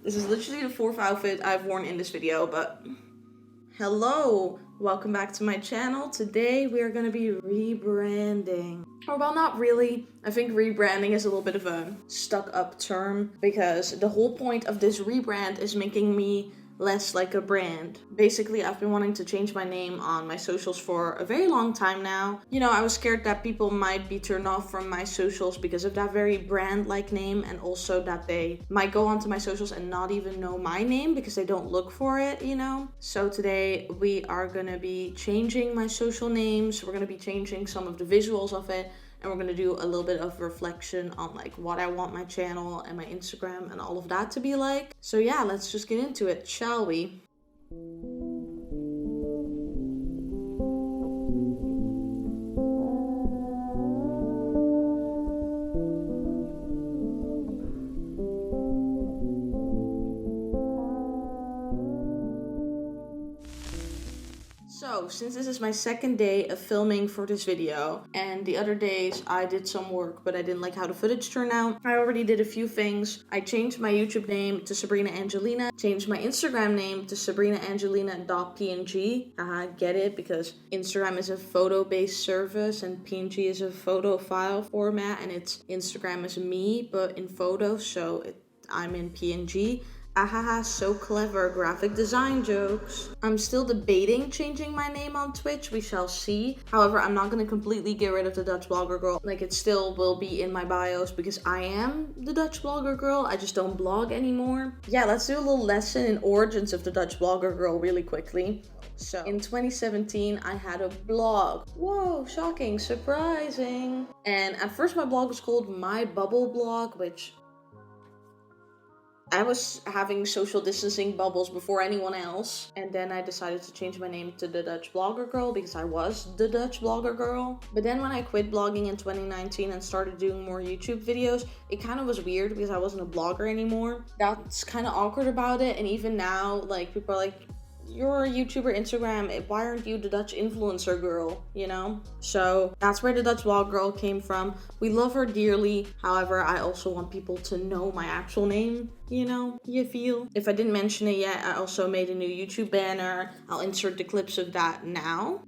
This is literally the fourth outfit I've worn in this video, but hello, welcome back to my channel. Today we are going to be rebranding. Or well, not really. I think rebranding is a little bit of a stuck up term because the whole point of this rebrand is making me less like a brand. Basically, I've been wanting to change my name on my socials for a very long time now. You know, I was scared that people might be turned off from my socials because of that very brand-like name, and also that they might go onto my socials and not even know my name because they don't look for it, you know? So today we are gonna be changing my social names. We're gonna be changing some of the visuals of it. And we're gonna do a little bit of reflection on like what I want my channel and my Instagram and all of that to be like. So yeah, let's just get into it, shall we? So, since this is my second day of filming for this video, and the other days I did some work, but I didn't like how the footage turned out, I already did a few things. I changed my YouTube name to Sabrina Angelina, changed my Instagram name to sabrinaangelina.png. Get it? Because Instagram is a photo-based service, and PNG is a photo file format, and Instagram is me, but in photos, so I'm in PNG. Ahaha, so clever, graphic design jokes. I'm still debating changing my name on Twitch, we shall see. However, I'm not gonna completely get rid of the Dutch Blogger Girl. Like, it still will be in my bios because I am the Dutch Blogger Girl, I just don't blog anymore. Yeah, let's do a little lesson in origins of the Dutch Blogger Girl really quickly. So, in 2017, I had a blog. Whoa, shocking, surprising. And at first my blog was called My Bubble Blog, which I was having social distancing bubbles before anyone else, and then I decided to change my name to the Dutch Blogger Girl because I was the Dutch Blogger Girl. But then when I quit blogging in 2019 and started doing more YouTube videos, it kind of was weird because I wasn't a blogger anymore. That's kind of awkward about it, and even now, like, people are like, you're a YouTuber, Instagram, why aren't you the Dutch influencer girl, you know? So that's where the Dutch Blog Girl came from. We love her dearly. However, I also want people to know my actual name, you know, you feel? If I didn't mention it yet, I also made a new YouTube banner. I'll insert the clips of that now.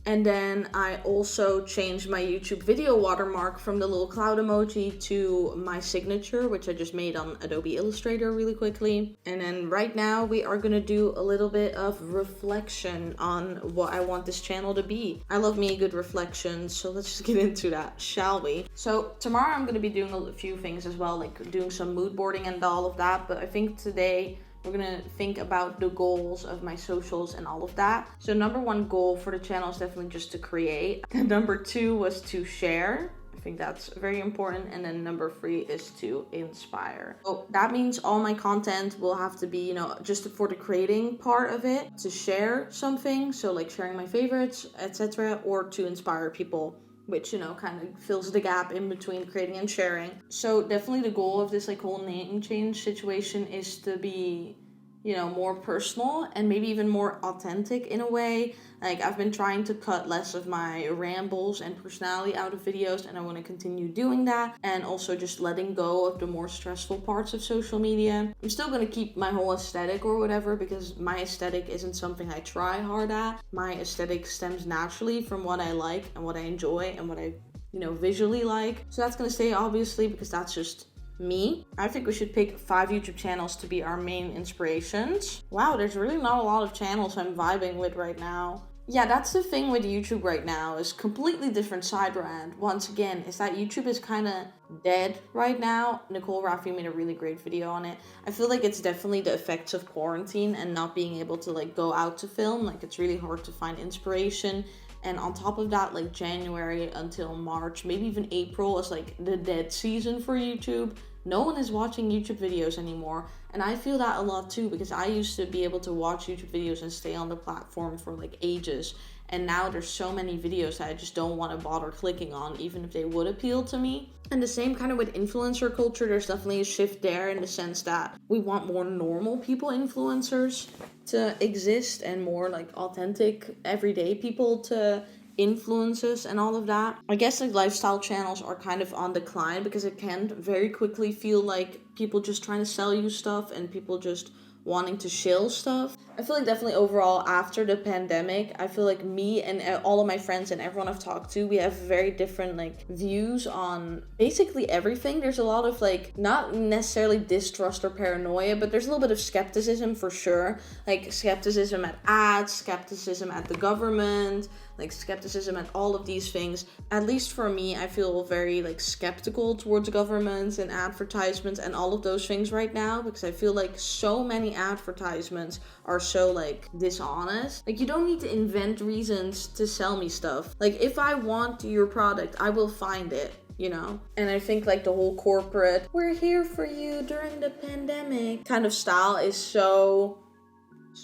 And then I also changed my YouTube video watermark from the little cloud emoji to my signature, which I just made on Adobe Illustrator really quickly. And then right now we are gonna do a little bit of reflection on what I want this channel to be. I love me a good reflection, so let's just get into that, shall we? So tomorrow I'm gonna be doing a few things as well, like doing some mood boarding and all of that, but I think today we're gonna think about the goals of my socials and all of that. So number one goal for the channel is definitely just to create. And number two was to share. I think that's very important. And then number three is to inspire. So that means all my content will have to be, you know, just for the creating part of it, to share something. So like sharing my favorites, etc., or to inspire people, which, you know, kind of fills the gap in between creating and sharing. So definitely the goal of this like whole name change situation is to be, you know, more personal and maybe even more authentic in a way. Like, I've been trying to cut less of my rambles and personality out of videos, and I want to continue doing that, and also just letting go of the more stressful parts of social media. I'm still going to keep my whole aesthetic or whatever, because my aesthetic isn't something I try hard at. My aesthetic stems naturally from what I like and what I enjoy and what I, you know, visually like. So that's going to stay, obviously, because that's just me. I think we should pick 5 YouTube channels to be our main inspirations. Wow, there's really not a lot of channels I'm vibing with right now. Yeah, that's the thing with YouTube right now, is completely different side brand. Once again, is that YouTube is kind of dead right now. Nicole Raffi made a really great video on it. I feel like it's definitely the effects of quarantine and not being able to like go out to film. Like, it's really hard to find inspiration. And on top of that, like January until March, maybe even April is like the dead season for YouTube. No one is watching YouTube videos anymore. And I feel that a lot too, because I used to be able to watch YouTube videos and stay on the platform for like ages. And now there's so many videos that I just don't want to bother clicking on, even if they would appeal to me. And the same kind of with influencer culture, there's definitely a shift there in the sense that we want more normal people influencers to exist and more like authentic everyday people to influence us and all of that. I guess like lifestyle channels are kind of on decline because it can very quickly feel like people just trying to sell you stuff and people just wanting to shill stuff. I feel like definitely overall after the pandemic, I feel like me and all of my friends and everyone I've talked to, we have very different like views on basically everything. There's a lot of like, not necessarily distrust or paranoia, but there's a little bit of skepticism for sure. Like skepticism at ads, skepticism at the government, like skepticism at all of these things. At least for me, I feel very like skeptical towards governments and advertisements and all of those things right now, because I feel like so many advertisements are so like dishonest. Like you don't need to invent reasons to sell me stuff. Like if I want your product, I will find it, you know? And I think like the whole corporate, we're here for you during the pandemic kind of style is so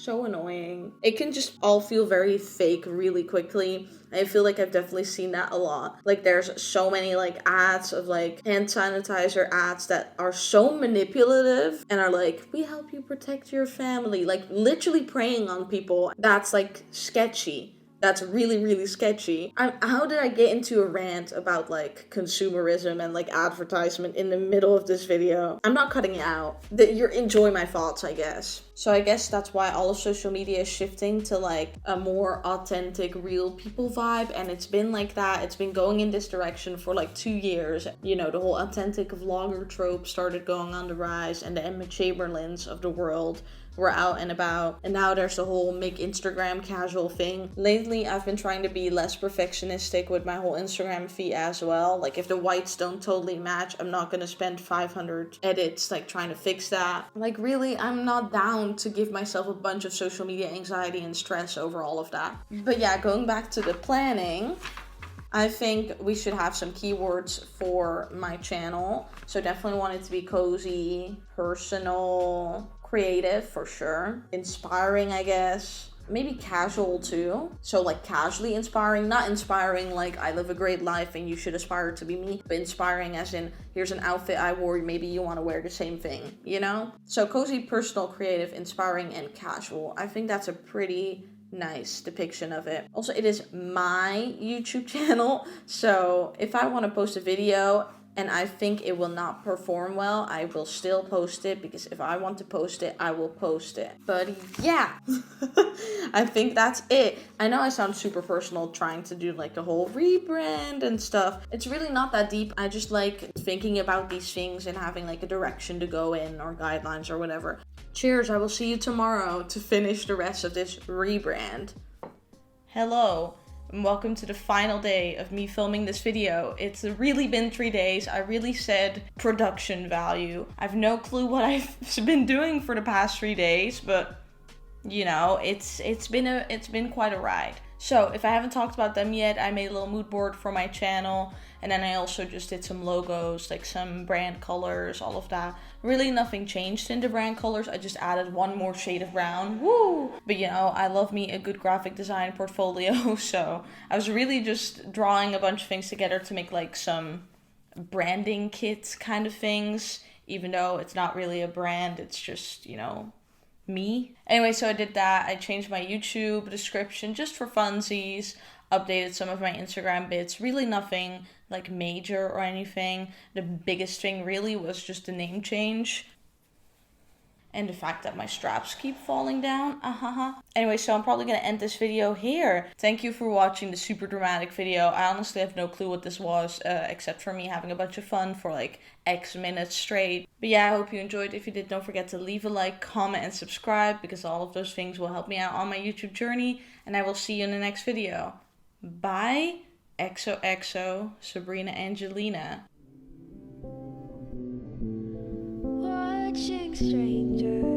annoying. It can just all feel very fake really quickly. I feel like I've definitely seen that a lot. Like there's so many like ads of like hand sanitizer ads that are so manipulative and are like, we help you protect your family. Like literally preying on people. That's like sketchy. That's really, really sketchy. How did I get into a rant about like consumerism and like advertisement in the middle of this video? I'm not cutting it out. You enjoy my thoughts, I guess. So I guess that's why all of social media is shifting to like a more authentic, real people vibe. And it's been like that. It's been going in this direction for like 2 years. You know, the whole authentic vlogger trope started going on the rise, and the Emma Chamberlains of the world were out and about, and now there's the whole make Instagram casual thing. Lately I've been trying to be less perfectionistic with my whole Instagram feed as well. Like if the whites don't totally match, I'm not gonna spend 500 edits like trying to fix that. Like really, I'm not down to give myself a bunch of social media anxiety and stress over all of that. But yeah, going back to the planning, I think we should have some keywords for my channel. So definitely want it to be cozy, personal, creative for sure, inspiring, I guess, maybe casual too. So like casually inspiring, not inspiring like I live a great life and you should aspire to be me, but inspiring as in here's an outfit I wore, maybe you want to wear the same thing, you know? So cozy, personal, creative, inspiring, and casual. I think that's a pretty nice depiction of it. Also, it is my YouTube channel, so if I want to post a video and I think it will not perform well, I will still post it, because if I want to post it, I will post it. But yeah, I think that's it. I know I sound super personal trying to do like the whole rebrand and stuff. It's really not that deep. I just like thinking about these things and having like a direction to go in or guidelines or whatever. Cheers, I will see you tomorrow to finish the rest of this rebrand. Hello. And welcome to the final day of me filming this video. It's really been 3 days. I really said production value. I've no clue what I've been doing for the past 3 days, but you know, it's been quite a ride. So if I haven't talked about them yet, I made a little mood board for my channel, and then I also just did some logos, like some brand colors, all of that. Really nothing changed in the brand colors. I just added one more shade of brown. Woo! But you know, I love me a good graphic design portfolio, so I was really just drawing a bunch of things together to make like some branding kits kind of things, even though it's not really a brand, it's just, you know, me. Anyway, so I did that. I changed my YouTube description just for funsies, updated some of my Instagram bits. Really nothing like major or anything. The biggest thing really was just the name change and the fact that my straps keep falling down. Anyway, so I'm probably gonna end this video here. Thank you for watching the super dramatic video. I honestly have no clue what this was, except for me having a bunch of fun for like X minutes straight. But yeah, I hope you enjoyed. If you did, don't forget to leave a like, comment, and subscribe, because all of those things will help me out on my YouTube journey. And I will see you in the next video. Bye. XOXO, Sabrina Angelina. Watching strangers.